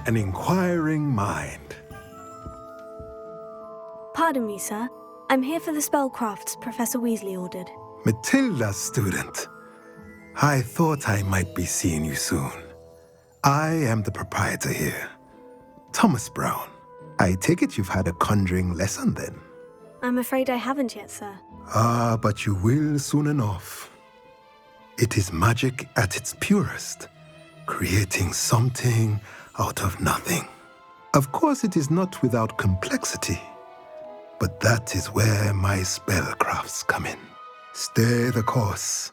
An inquiring mind. Pardon me, sir. I'm here for the spellcrafts Professor Weasley ordered. Matilda's student. I thought I might be seeing you soon. I am the proprietor here, Thomas Brown. I take it you've had a conjuring lesson then? I'm afraid I haven't yet, sir. Ah, but you will soon enough. It is magic at its purest, creating something out of nothing. Of course, it is not without complexity, but that is where my spellcrafts come in. Stay the course,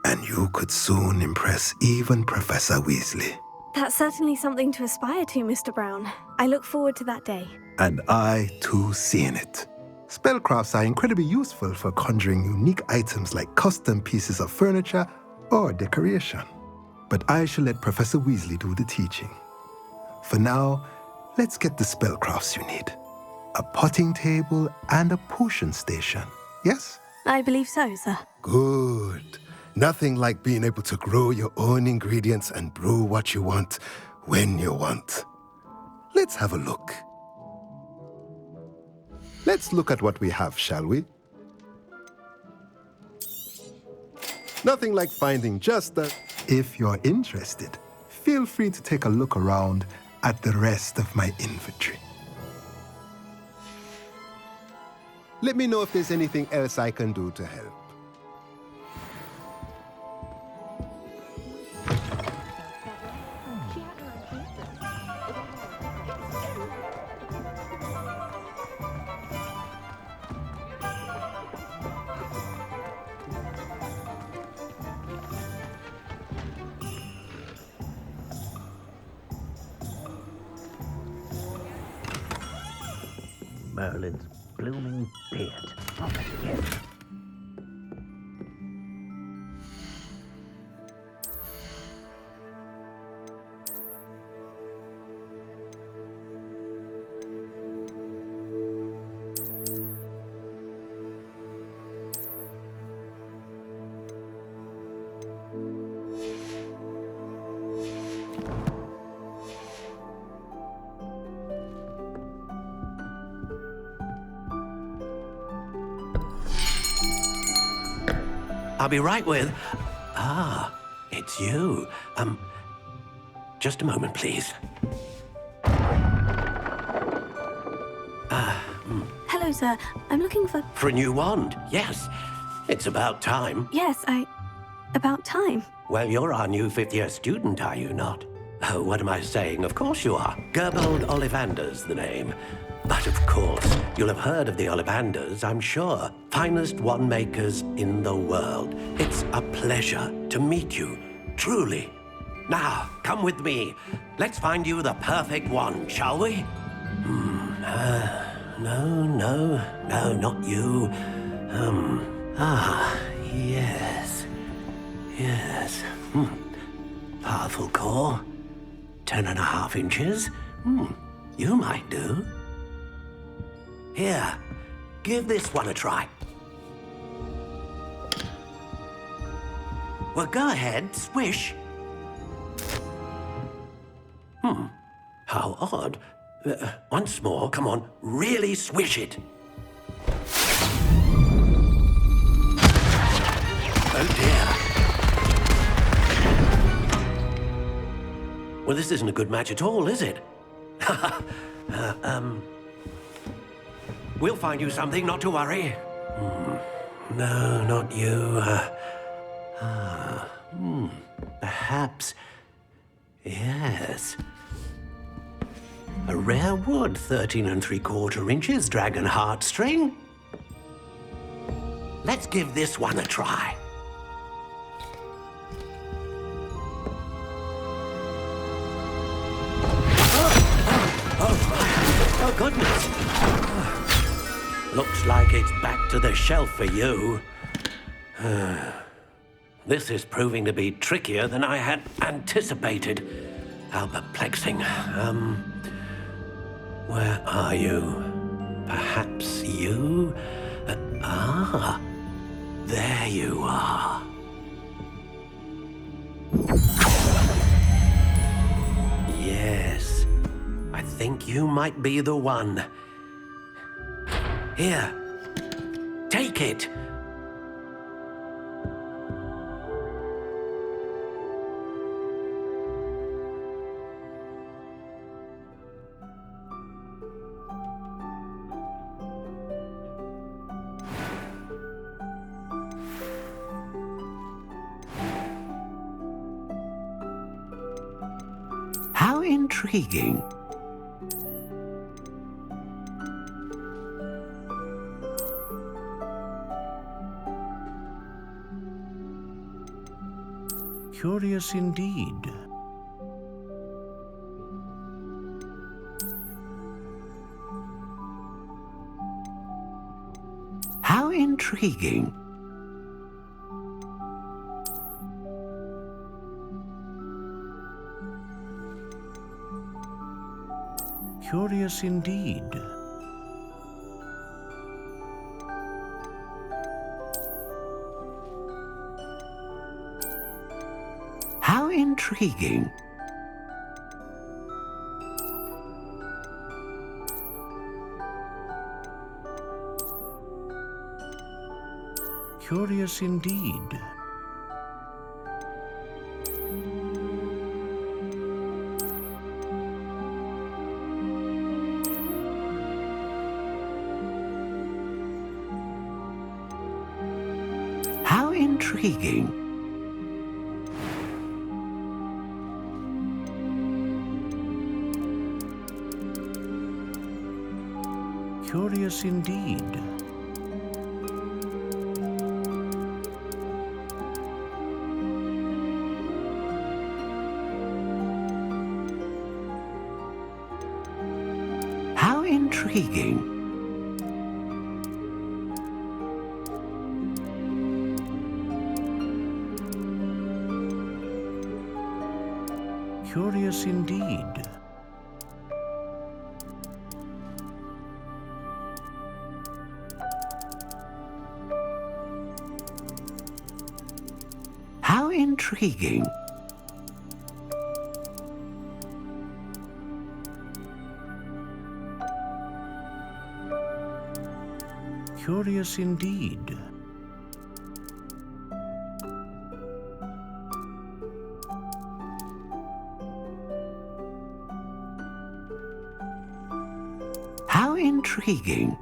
and you could soon impress even Professor Weasley. That's certainly something to aspire to, Mr. Brown. I look forward to that day. And I, too, seeing it. Spellcrafts are incredibly useful for conjuring unique items like custom pieces of furniture or decoration. But I shall let Professor Weasley do the teaching. For now, let's get the spellcrafts you need. A potting table and a potion station, yes? I believe so, sir. Good. Nothing like being able to grow your own ingredients and brew what you want when you want. Let's have a look. Let's look at what we have, shall we? Nothing like finding just the... If you're interested, feel free to take a look around at the rest of my inventory. Let me know if there's anything else I can do to help. Merlin's blooming beard. Oh, yes. I'll be right with... Ah, it's you. Just a moment, please. Hello, sir. I'm looking for... For a new wand, yes. It's about time. Yes, about time. Well, you're our new fifth-year student, are you not? Oh, what am I saying? Of course you are. Gerbold Ollivander's the name. But of course, you'll have heard of the Ollivanders, I'm sure. Finest wand makers in the world. It's a pleasure to meet you, truly. Now, come with me. Let's find you the perfect wand, shall we? No, not you. Yes. Powerful core. 10.5 inches. You might do. Here, give this one a try. Well, go ahead, swish. How odd. Once more, come on, really swish it. Oh dear. Well, this isn't a good match at all, is it? We'll find you something, not to worry. No, not you. Perhaps... Yes. A rare wood, 13 3/4 inches, dragon heartstring. Let's give this one a try. Oh, goodness. Looks like it's back to the shelf for you. This is proving to be trickier than I had anticipated. How perplexing. Where are you? Perhaps you? There you are. I think you might be the one. Here, take it. How intriguing. Curious indeed. How intriguing. Curious indeed. How intriguing. Curious indeed. How intriguing. Curious indeed. How intriguing. Curious indeed. How intriguing. Curious indeed. How intriguing.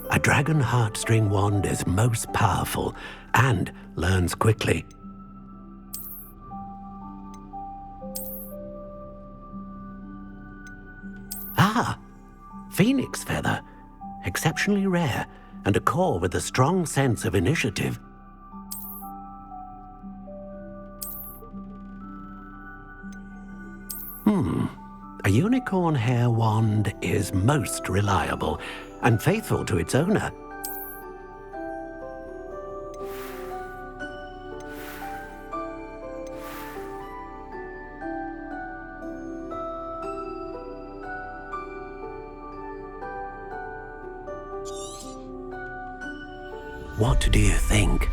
A dragon heartstring wand is most powerful and learns quickly. Ah, phoenix feather. Exceptionally rare, and a core with a strong sense of initiative. A unicorn hair wand is most reliable and faithful to its owner. What do you think?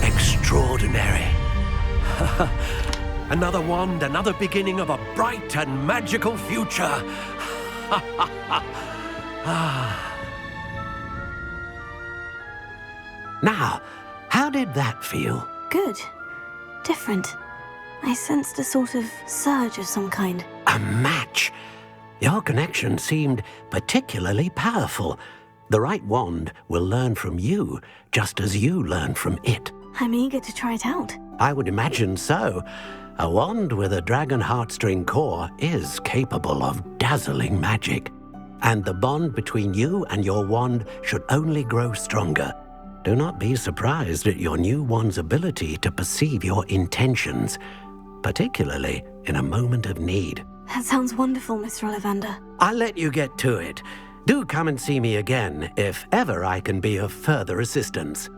Extraordinary. Another wand, another beginning of a bright and magical future. Now, how did that feel? Good. Different. I sensed a sort of surge of some kind. A match. Your connection seemed particularly powerful. The right wand will learn from you, just as you learn from it. I'm eager to try it out. I would imagine so. A wand with a dragon heartstring core is capable of dazzling magic. And the bond between you and your wand should only grow stronger. Do not be surprised at your new wand's ability to perceive your intentions, particularly in a moment of need. That sounds wonderful, Mr. Ollivander. I'll let you get to it. Do come and see me again if ever I can be of further assistance.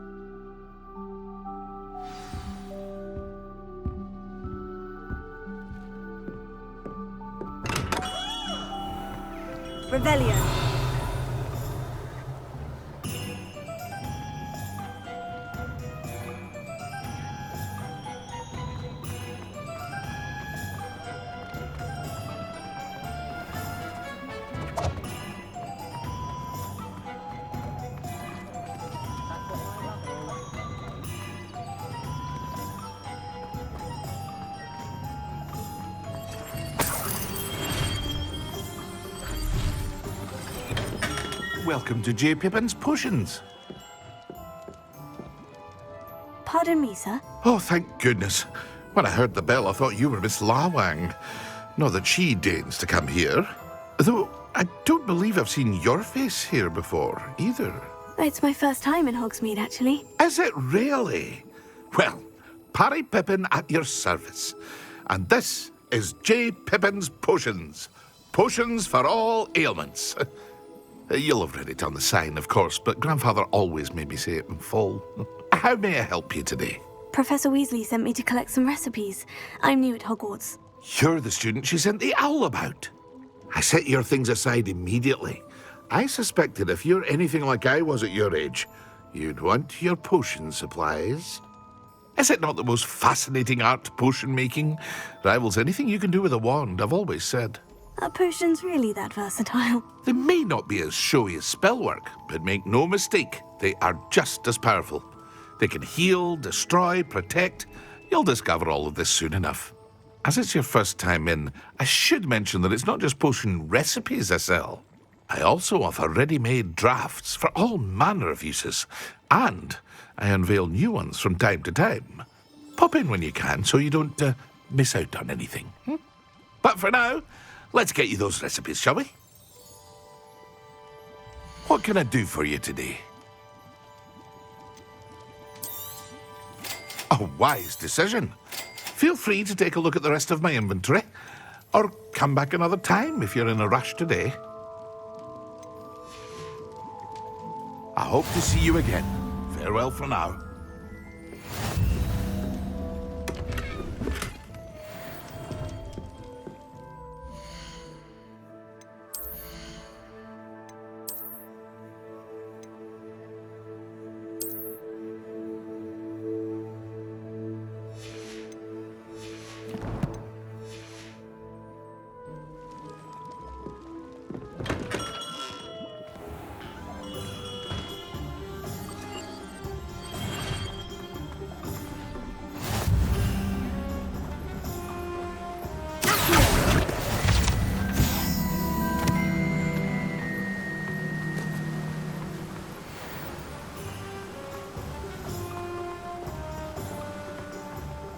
Revelio. Welcome to J. Pippin's Potions. Pardon me, sir. Oh, thank goodness. When I heard the bell, I thought you were Miss Lawang. Not that she deigns to come here. Though I don't believe I've seen your face here before, either. It's my first time in Hogsmead, actually. Is it really? Well, Parry Pippin at your service. And this is J. Pippin's Potions. Potions for all ailments. You'll have read it on the sign, of course, but Grandfather always made me say it in full. How may I help you today? Professor Weasley sent me to collect some recipes. I'm new at Hogwarts. You're the student she sent the owl about. I set your things aside immediately. I suspected if you're anything like I was at your age, you'd want your potion supplies. Is it not the most fascinating art, potion making? Rivals anything you can do with a wand, I've always said. Are potions really that versatile? They may not be as showy as spellwork, but make no mistake, they are just as powerful. They can heal, destroy, protect. You'll discover all of this soon enough. As it's your first time in, I should mention that it's not just potion recipes I sell. I also offer ready-made drafts for all manner of uses, and I unveil new ones from time to time. Pop in when you can so you don't miss out on anything. But for now, let's get you those recipes, shall we? What can I do for you today? A wise decision. Feel free to take a look at the rest of my inventory, or come back another time if you're in a rush today. I hope to see you again. Farewell for now.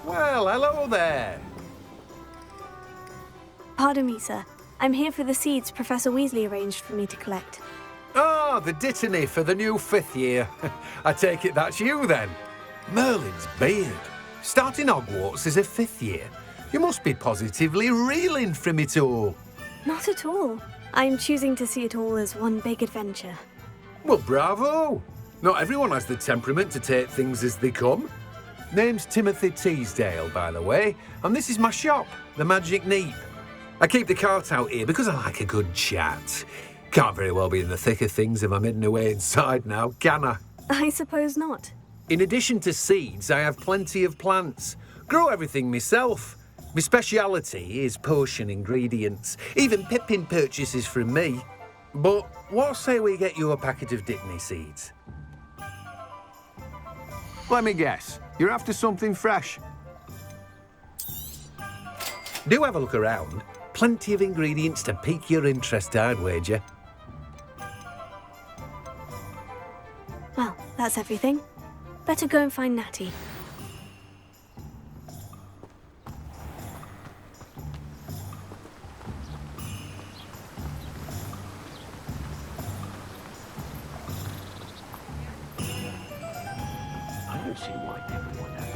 Well, hello there. Pardon me, sir. I'm here for the seeds Professor Weasley arranged for me to collect. Oh, the dittany for the new 5th year. I take it that's you then. Merlin's beard. Starting Hogwarts as a 5th year. You must be positively reeling from it all. Not at all. I'm choosing to see it all as one big adventure. Well, bravo. Not everyone has the temperament to take things as they come. Name's Timothy Teasdale, by the way, and this is my shop, the Magic Neep. I keep the cart out here because I like a good chat. Can't very well be in the thick of things if I'm hidden away inside now, can I? I suppose not. In addition to seeds, I have plenty of plants. Grow everything myself. My speciality is potion ingredients. Even Pippin purchases from me. But what say we get you a packet of Dittany seeds? Let me guess. You're after something fresh. Do have a look around. Plenty of ingredients to pique your interest, I'd wager. Well, that's everything. Better go and find Natty. I don't see why everyone has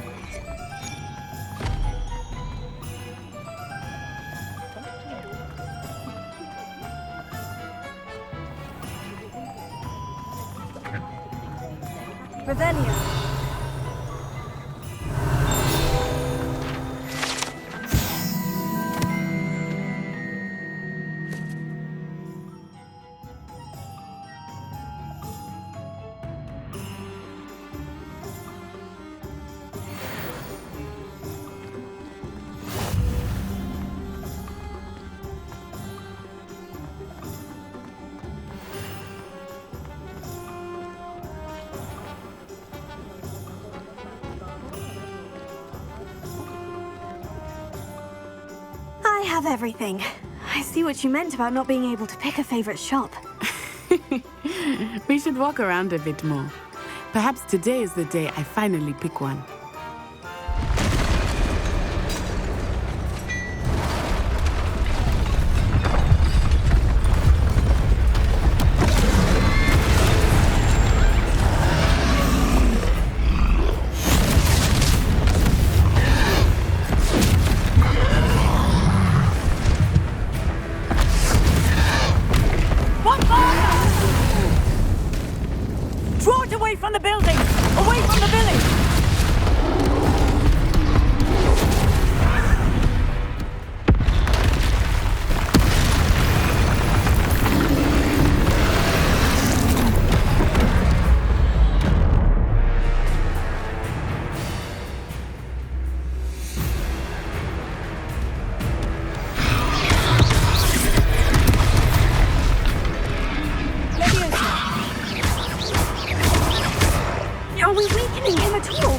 Revelio. have everything. I see what you meant about not being able to pick a favorite shop. We should walk around a bit more. Perhaps today is the day I finally pick one. Draw it away from the building! Away from the village! Are we weakening him at all?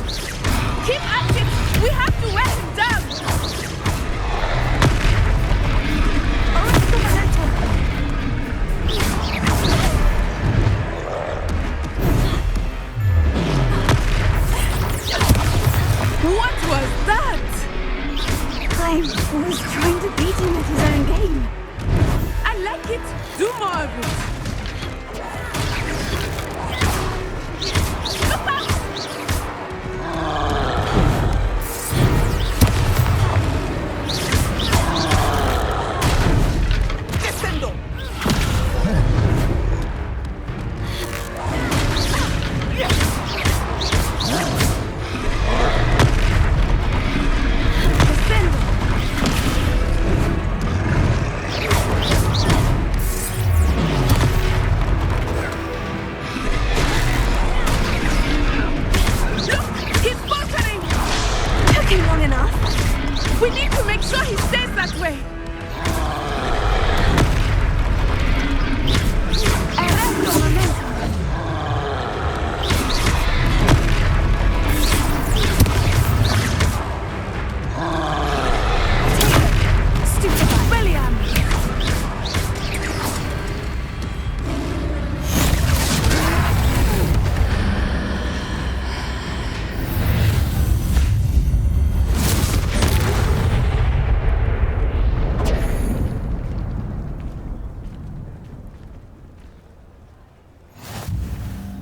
Keep at it! We have to wear him down! What was that? I was trying to beat him at his own game. I like it. Do more of it. Look out! We need to make sure he stays that way. Stupid William.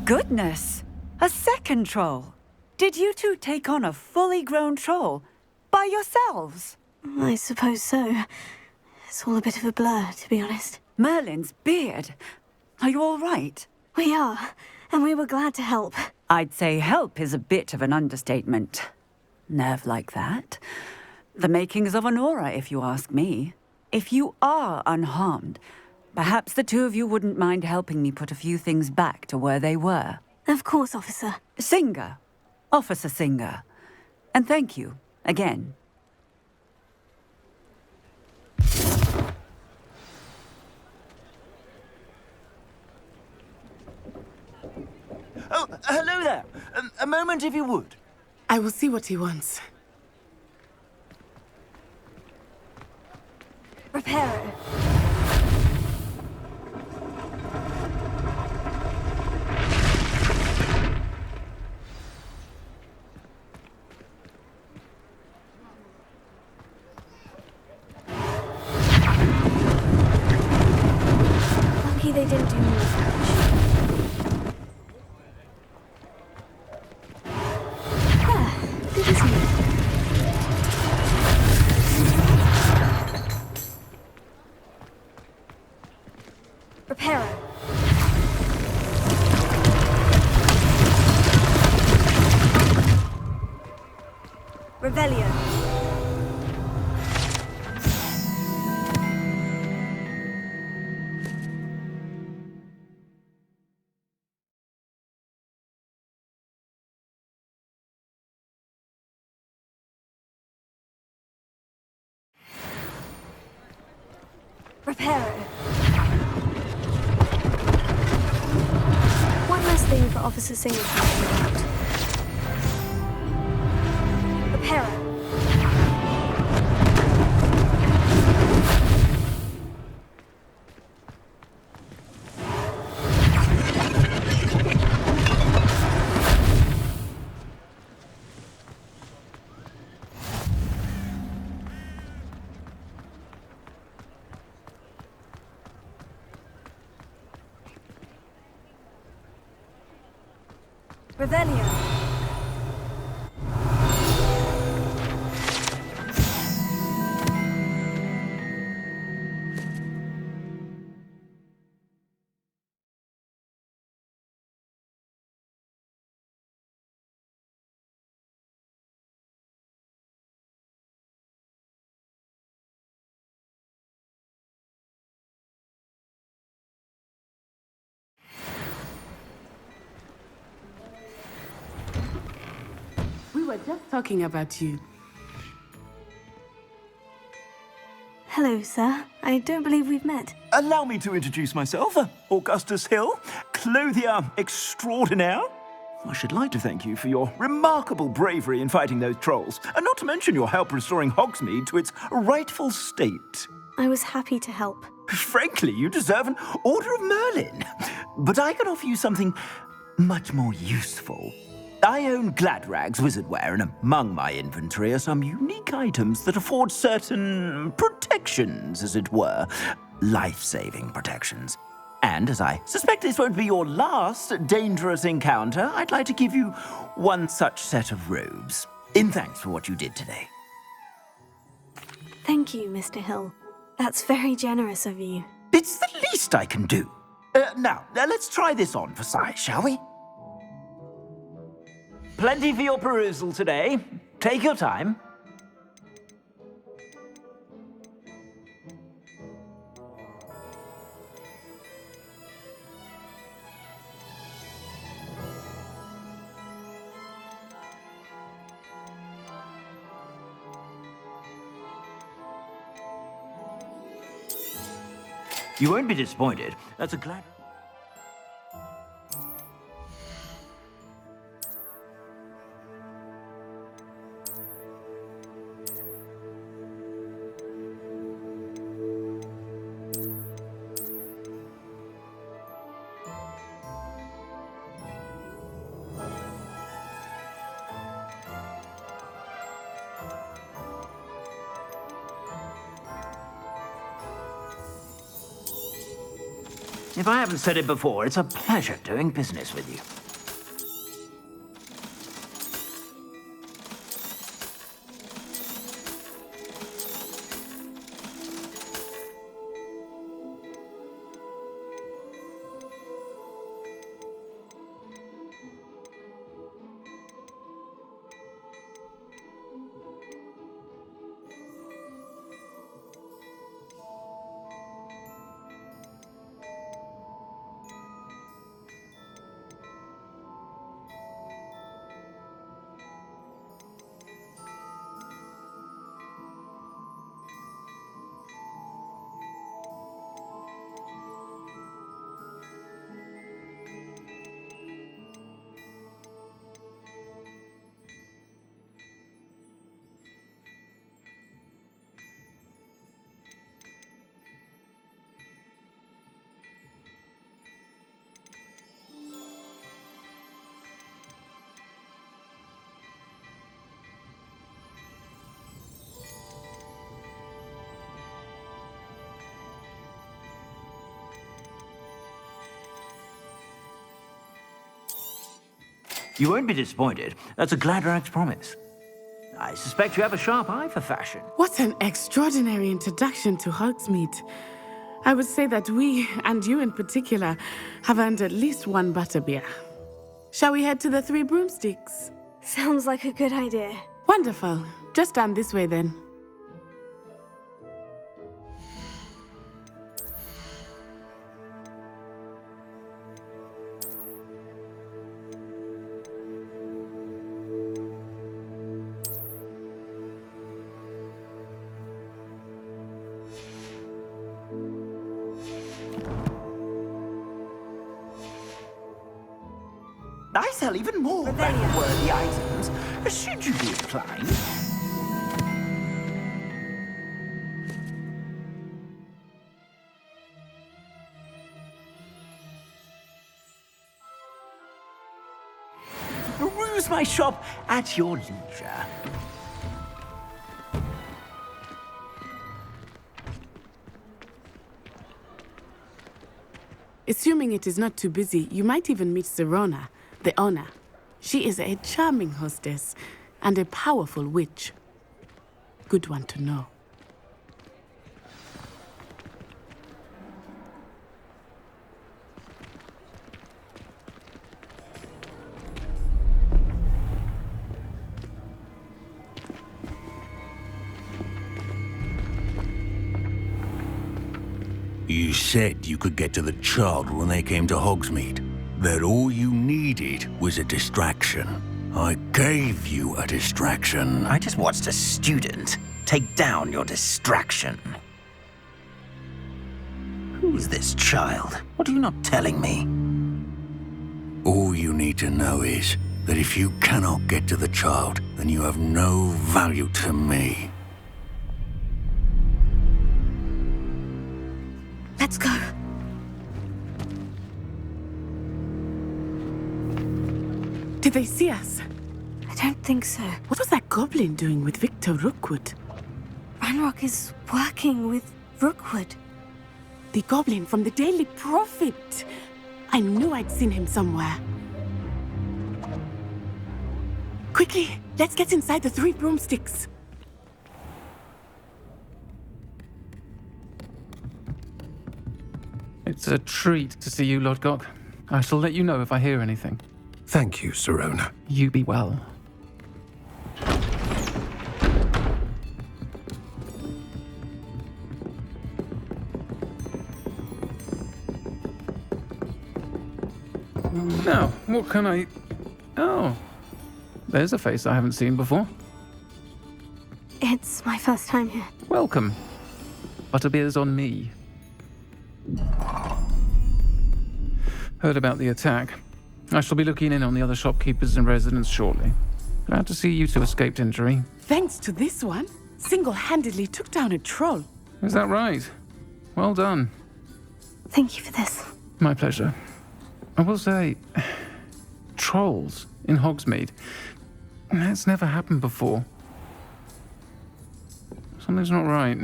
Goodness! A second troll! Did you two take on a fully grown troll? By yourselves? I suppose so. It's all a bit of a blur, to be honest. Merlin's beard! Are you all right? We are, and we were glad to help. I'd say help is a bit of an understatement. Nerve like that. The makings of an aura, if you ask me. If you are unharmed, perhaps the two of you wouldn't mind helping me put a few things back to where they were. Of course, officer. Singer. Officer Singer. And thank you, again. Oh, hello there. A moment, if you would. I will see what he wants. Reparo. Lucky they didn't do more damage. Good, isn't it? Reparo. Revelio. Reparo. One last thing for Officer Singer to think about. Reparo. Revelio. We were just talking about you. Hello, sir. I don't believe we've met. Allow me to introduce myself, Augustus Hill, clothier extraordinaire. I should like to thank you for your remarkable bravery in fighting those trolls, and not to mention your help restoring Hogsmead to its rightful state. I was happy to help. Frankly, you deserve an Order of Merlin. But I can offer you something much more useful. I own Gladrag's wizardware, and among my inventory are some unique items that afford certain protections, as it were. Life-saving protections. And as I suspect this won't be your last dangerous encounter, I'd like to give you one such set of robes, in thanks for what you did today. Thank you, Mr. Hill. That's very generous of you. It's the least I can do. Now, let's try this on for size, shall we? Plenty for your perusal today. Take your time. You won't be disappointed. That's a glad... If I haven't said it before, it's a pleasure doing business with you. You won't be disappointed. That's a Gladrag's promise. I suspect you have a sharp eye for fashion. What an extraordinary introduction to Hogsmead. I would say that we, and you in particular, have earned at least one butterbeer. Shall we head to the Three Broomsticks? Sounds like a good idea. Wonderful. Just down this way then. I sell even more value-worthy items, should you be inclined. Peruse my shop at your leisure. Assuming it is not too busy, you might even meet Serona, the owner. She is a charming hostess and a powerful witch. Good one to know. You said you could get to the child when they came to Hogsmeade. That all you needed was a distraction. I gave you a distraction. I just watched a student take down your distraction. Who's this child? What are you not telling me? All you need to know is that if you cannot get to the child, then you have no value to me. Let's go. Did they see us? I don't think so. What was that goblin doing with Victor Rookwood? Ranrock is working with Rookwood. The goblin from the Daily Prophet. I knew I'd seen him somewhere. Quickly, let's get inside the 3 broomsticks. It's a treat to see you, Lodgok. I shall let you know if I hear anything. Thank you, Sirona. You be well. Now, what can I... Oh, there's a face I haven't seen before. It's my first time here. Welcome. Butterbeer's on me. Heard about the attack. I shall be looking in on the other shopkeepers and residents shortly. Glad to see you two escaped injury. Thanks to this one, single-handedly took down a troll. Is that right? Well done. Thank you for this. My pleasure. I will say, trolls in Hogsmeade. That's never happened before. Something's not right.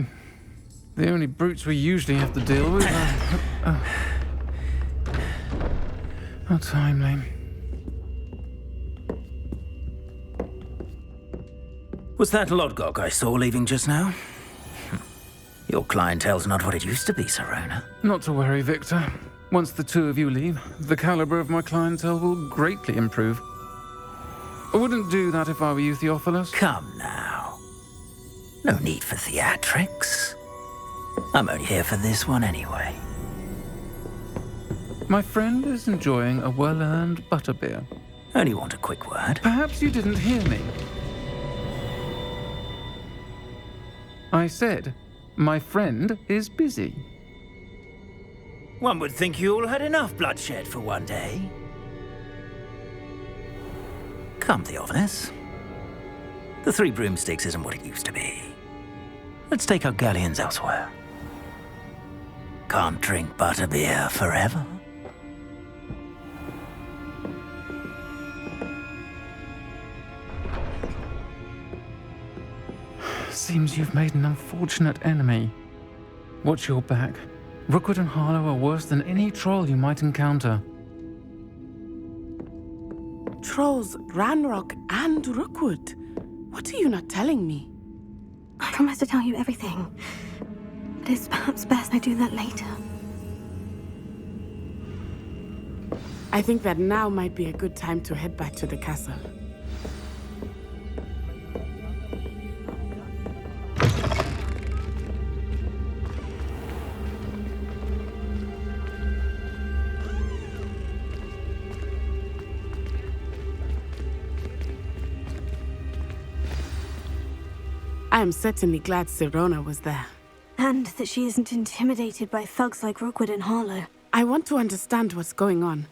The only brutes we usually have to deal with are... How timely. Was that Lodgok I saw leaving just now? Your clientele's not what it used to be, Sirona. Not to worry, Victor. Once the two of you leave, the caliber of my clientele will greatly improve. I wouldn't do that if I were you, Theophilus. Come now. No need for theatrics. I'm only here for this one anyway. My friend is enjoying a well-earned butterbeer. Only want a quick word. Perhaps you didn't hear me. I said, my friend is busy. One would think you all had enough bloodshed for one day. Come, Theophilus. The 3 broomsticks isn't what it used to be. Let's take our galleons elsewhere. Can't drink butterbeer forever. Seems you've made an unfortunate enemy. Watch your back. Rookwood and Harlow are worse than any troll you might encounter. Trolls, Ranrock, and Rookwood. What are you not telling me? I promise to tell you everything. But it's perhaps best I do that later. I think that now might be a good time to head back to the castle. I am certainly glad Sirona was there. And that she isn't intimidated by thugs like Rookwood and Harlow. I want to understand what's going on,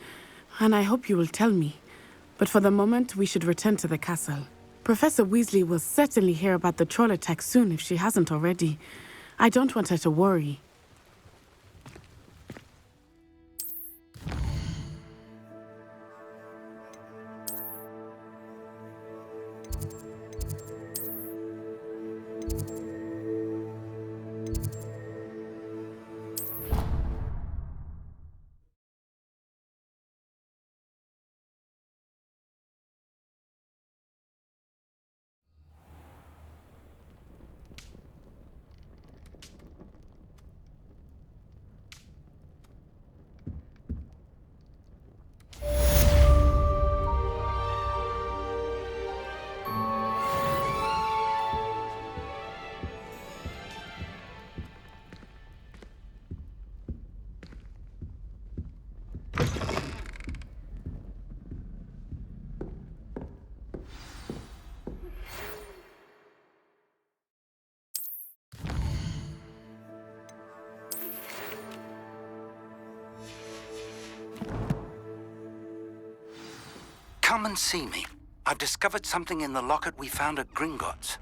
and I hope you will tell me. But for the moment, we should return to the castle. Professor Weasley will certainly hear about the troll attack soon if she hasn't already. I don't want her to worry. Come and see me. I've discovered something in the locket we found at Gringotts.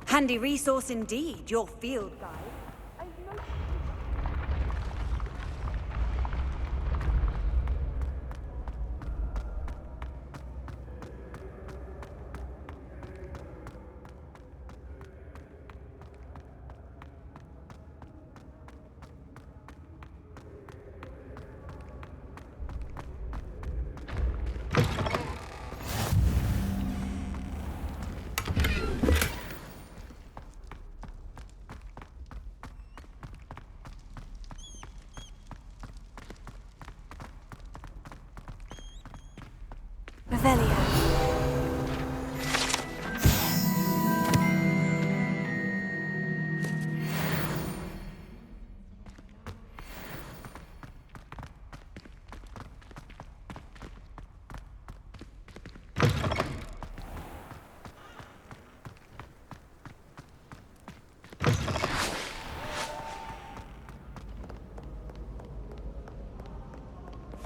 Handy resource indeed, your field guide. Revelio.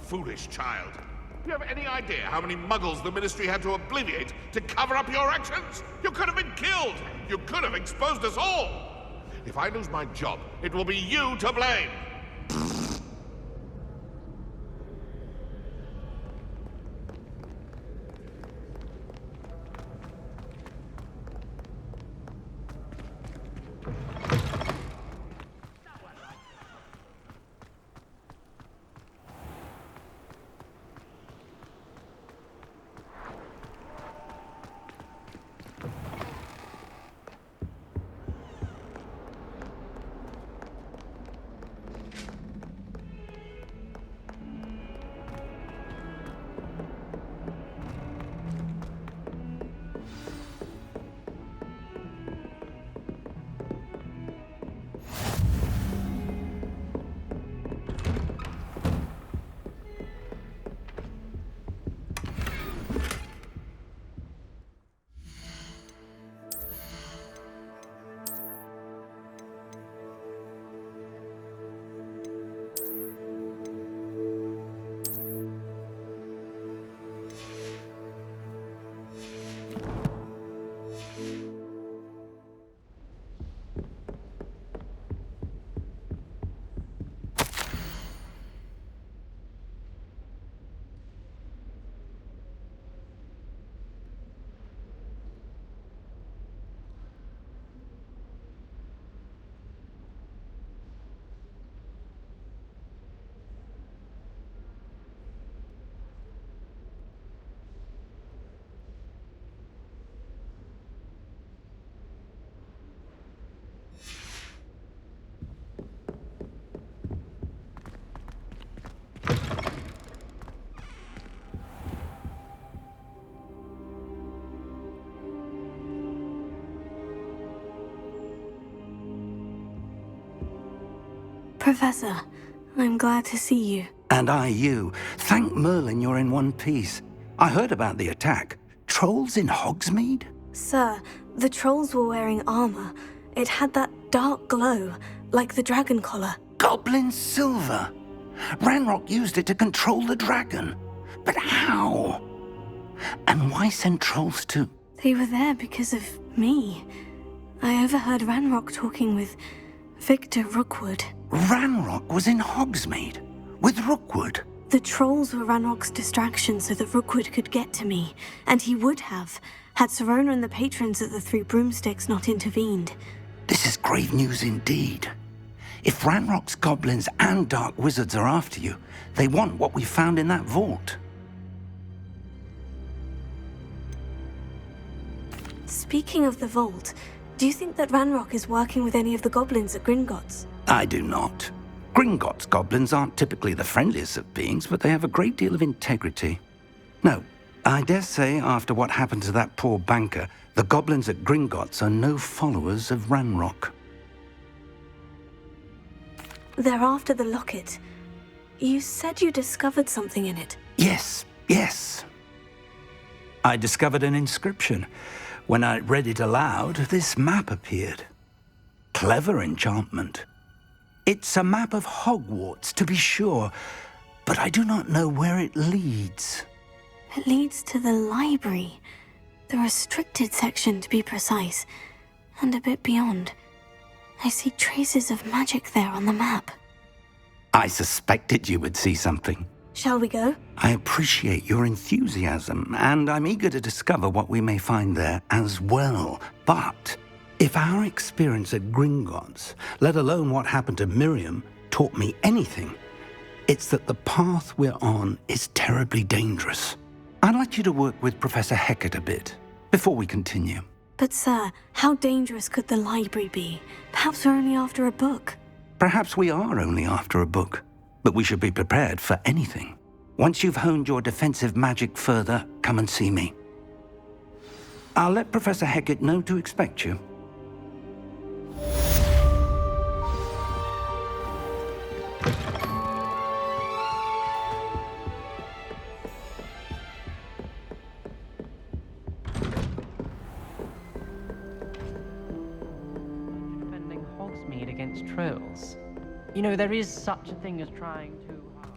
Foolish child. Do you have any idea how many muggles the Ministry had to obliviate to cover up your actions? You could have been killed! You could have exposed us all! If I lose my job, it will be you to blame! Professor, I'm glad to see you. And I you. Thank Merlin you're in one piece. I heard about the attack. Trolls in Hogsmead? Sir, the trolls were wearing armor. It had that dark glow, like the dragon collar. Goblin silver. Ranrock used it to control the dragon. But how? And why send trolls to... They were there because of me. I overheard Ranrock talking with Victor Rookwood. Ranrock was in Hogsmeade with Rookwood. The trolls were Ranrock's distraction so that Rookwood could get to me, and he would have, had Serona and the patrons at the Three Broomsticks not intervened. This is grave news indeed. If Ranrock's goblins and dark wizards are after you, they want what we found in that vault. Speaking of the vault, do you think that Ranrock is working with any of the goblins at Gringotts? I do not. Gringotts goblins aren't typically the friendliest of beings, but they have a great deal of integrity. No, I dare say after what happened to that poor banker, the goblins at Gringotts are no followers of Ranrock. They're after the locket. You said you discovered something in it. Yes. I discovered an inscription. When I read it aloud, this map appeared. Clever enchantment. It's a map of Hogwarts, to be sure, but I do not know where it leads. It leads to the library. The restricted section, to be precise. And a bit beyond. I see traces of magic there on the map. I suspected you would see something. Shall we go? I appreciate your enthusiasm, and I'm eager to discover what we may find there as well. But if our experience at Gringotts, let alone what happened to Miriam, taught me anything, it's that the path we're on is terribly dangerous. I'd like you to work with Professor Hecat a bit before we continue. But sir, how dangerous could the library be? Perhaps we're only after a book. Perhaps we are only after a book, but we should be prepared for anything. Once you've honed your defensive magic further, come and see me. I'll let Professor Hecat know to expect you. Defending Hogsmead against trolls. You know, there is such a thing as trying too hard.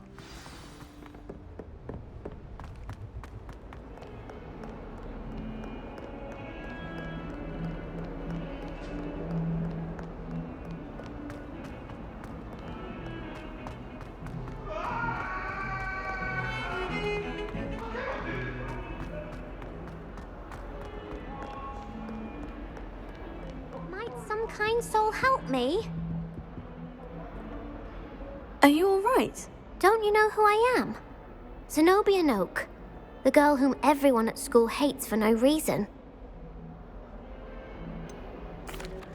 Might some kind soul help me? Are you all right? Don't you know who I am? Zenobia Noak, the girl whom everyone at school hates for no reason.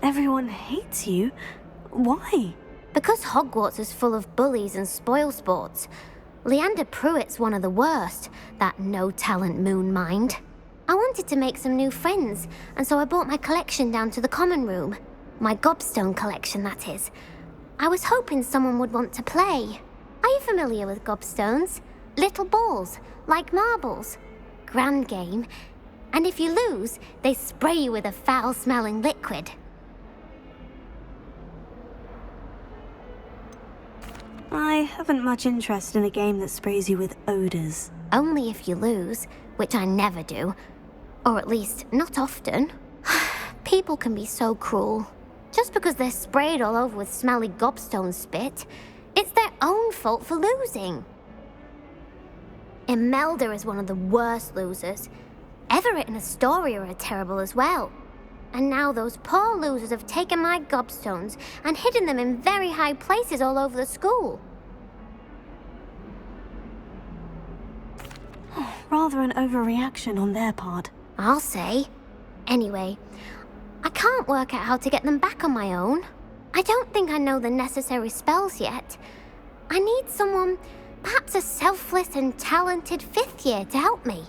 Everyone hates you? Why? Because Hogwarts is full of bullies and spoilsports. Leander Pruitt's one of the worst, that no-talent moon mind. I wanted to make some new friends, and so I brought my collection down to the common room. My gobstone collection, that is. I was hoping someone would want to play. Are you familiar with gobstones? Little balls, like marbles. Grand game. And if you lose, they spray you with a foul-smelling liquid. I haven't much interest in a game that sprays you with odors. Only if you lose, which I never do. Or at least, not often. People can be so cruel. Just because they're sprayed all over with smelly gobstone spit, it's their own fault for losing. Imelda is one of the worst losers. Everett and Astoria are terrible as well. And now those poor losers have taken my gobstones and hidden them in very high places all over the school. Rather an overreaction on their part. I'll say. Anyway, I can't work out how to get them back on my own. I don't think I know the necessary spells yet. I need someone, perhaps a selfless and talented 5th year to help me.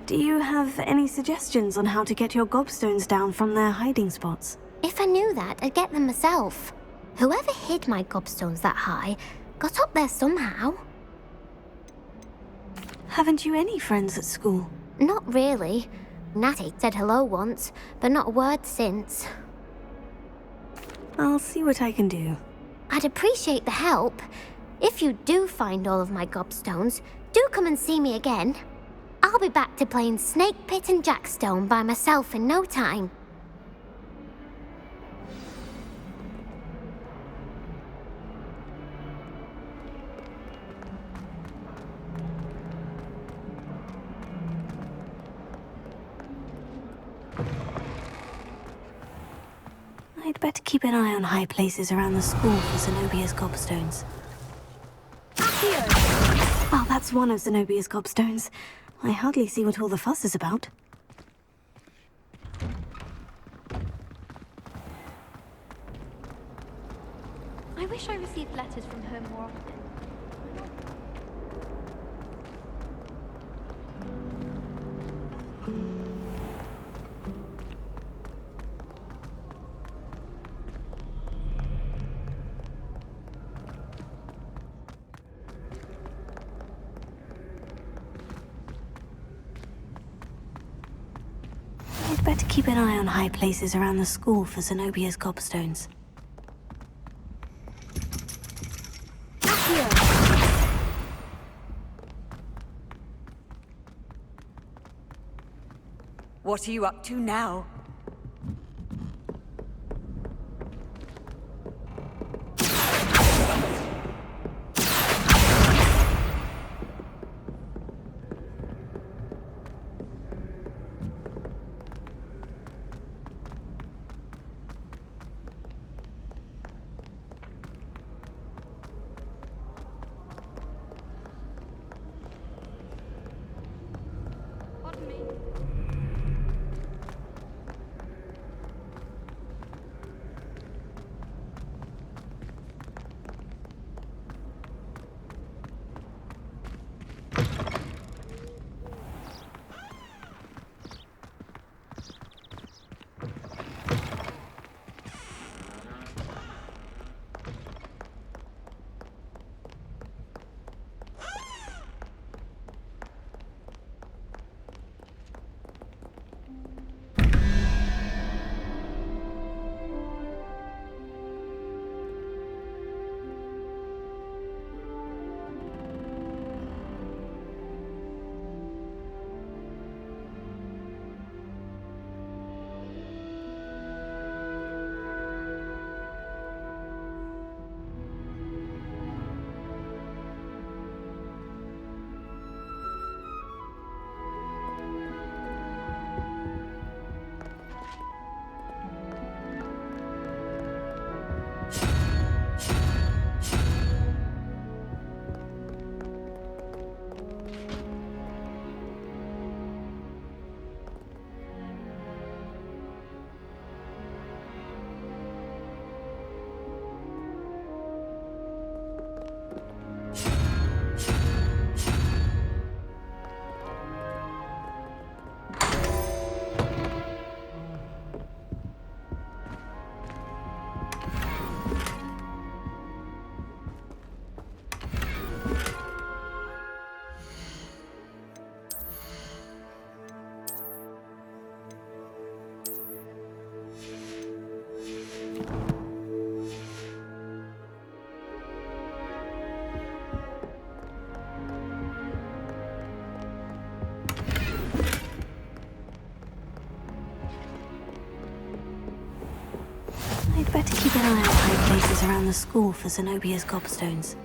Do you have any suggestions on how to get your gobstones down from their hiding spots? If I knew that, I'd get them myself. Whoever hid my gobstones that high got up there somehow. Haven't you any friends at school? Not really. Natty said hello once, but not a word since. I'll see what I can do. I'd appreciate the help. If you do find all of my gobstones, do come and see me again. I'll be back to playing Snake Pit and Jackstone by myself in no time. I'd better keep an eye on high places around the school for Zenobia's gobstones. Well, that's one of Zenobia's gobstones. I hardly see what all the fuss is about. I wish I received letters from her more often. I'd better keep an eye on high places around the school for Zenobia's gobstones. What are you up to now? I'd better keep an eye on high places around the school for Zenobia's gobstones.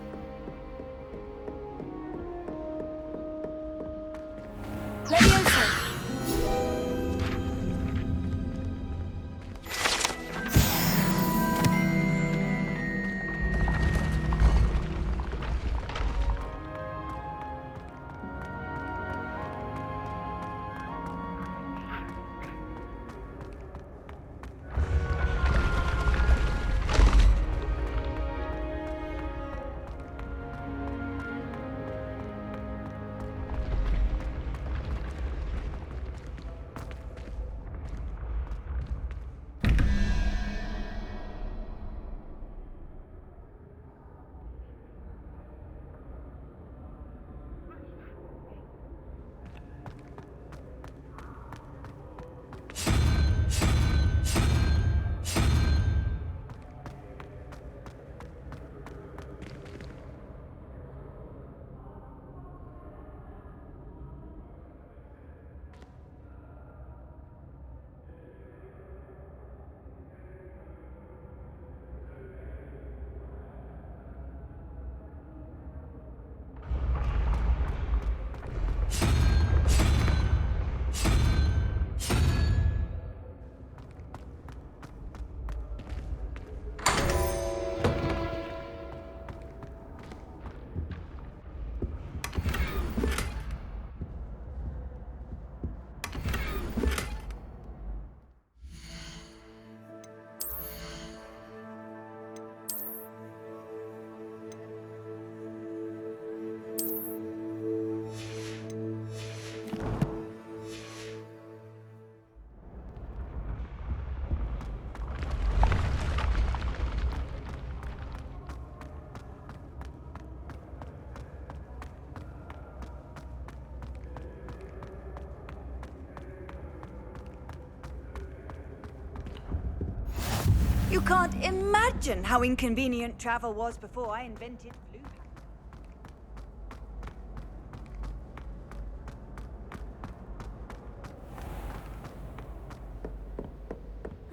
You can't imagine how inconvenient travel was before I invented blue.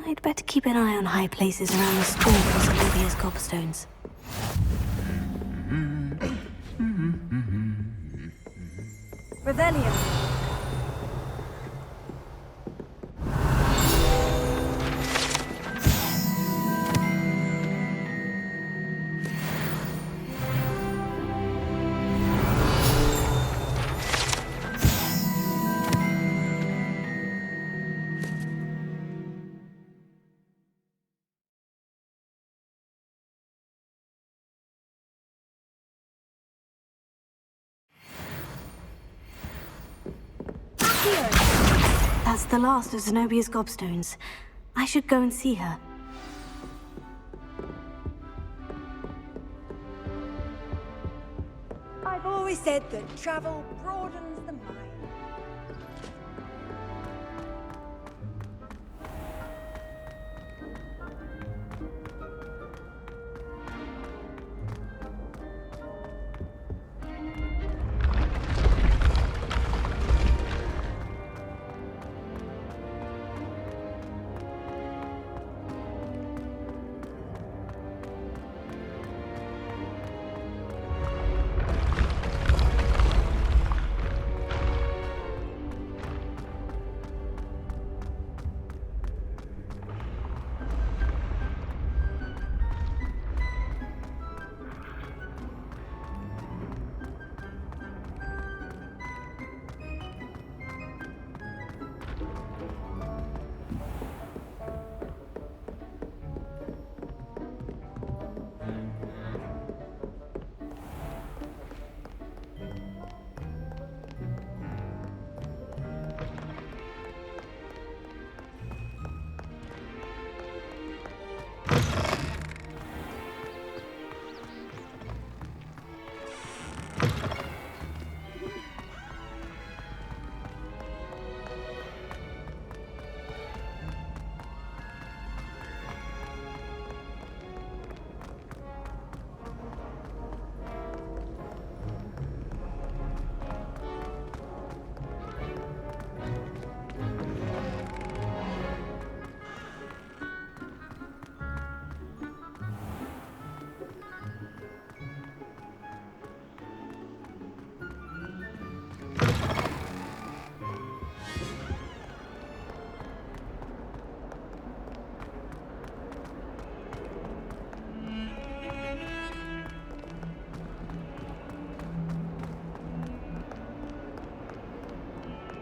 I'd better keep an eye on high places around the store for Zenobia's gobstones. Rebellion. That's the last of Zenobia's gobstones. I should go and see her. I've always said that travel broadens the mind.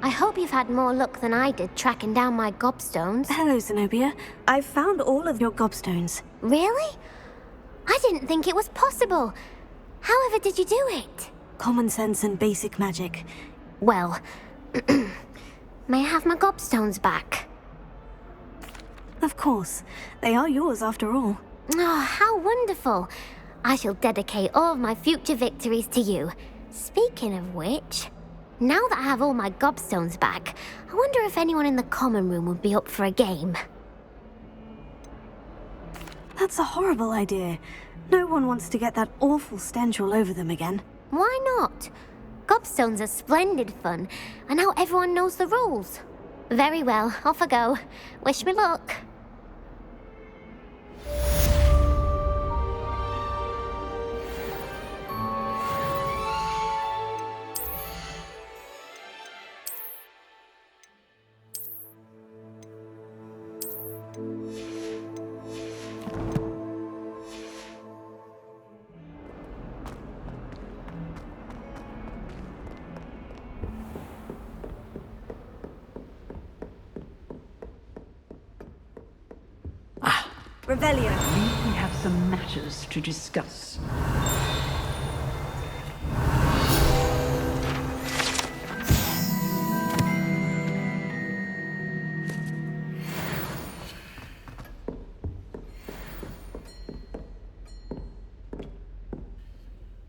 I hope you've had more luck than I did tracking down my gobstones. Hello, Zenobia. I've found all of your gobstones. Really? I didn't think it was possible. However did you do it? Common sense and basic magic. Well, may I have my gobstones back? Of course. They are yours after all. Oh, how wonderful. I shall dedicate all of my future victories to you. Speaking of which, now that I have all my gobstones back, I wonder if anyone in the common room would be up for a game. That's a horrible idea. No one wants to get that awful stench all over them again. Why not? Gobstones are splendid fun, and now everyone knows the rules. Very well, off I go. Wish me luck. Revelio. We have some matters to discuss.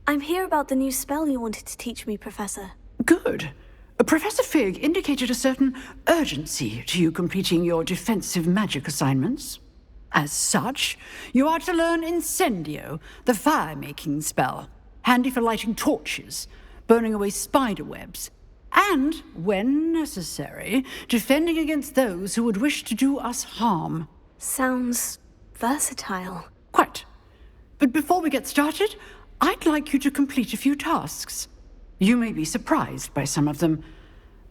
I'm here about the new spell you wanted to teach me, Professor. Good. Professor Fig indicated a certain urgency to you completing your defensive magic assignments. As such, you are to learn Incendio, the fire-making spell, handy for lighting torches, burning away spider webs, and, when necessary, defending against those who would wish to do us harm. Sounds versatile. Quite. But before we get started, I'd like you to complete a few tasks. You may be surprised by some of them.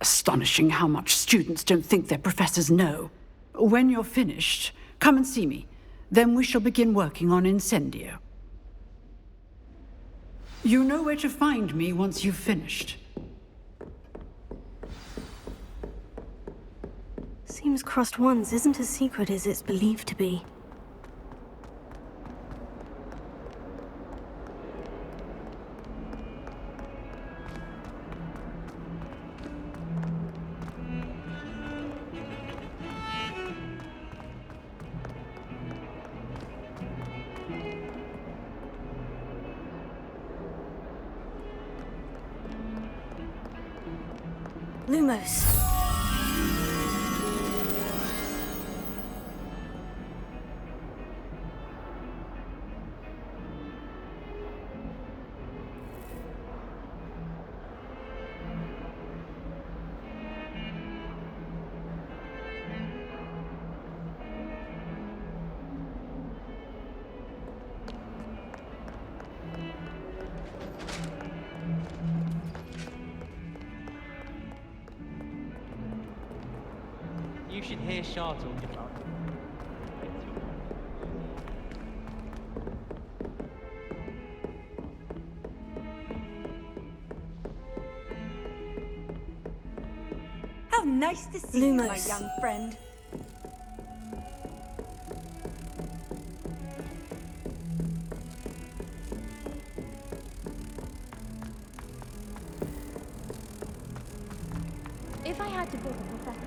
Astonishing how much students don't think their professors know. When you're finished, come and see me. Then we shall begin working on Incendio. You know where to find me once you've finished. Seems crossed ones isn't as secret as it's believed to be. Lumos. You should hear Shah talking about it. How nice to see you, my Lumos. young friend. If I had to book a professor.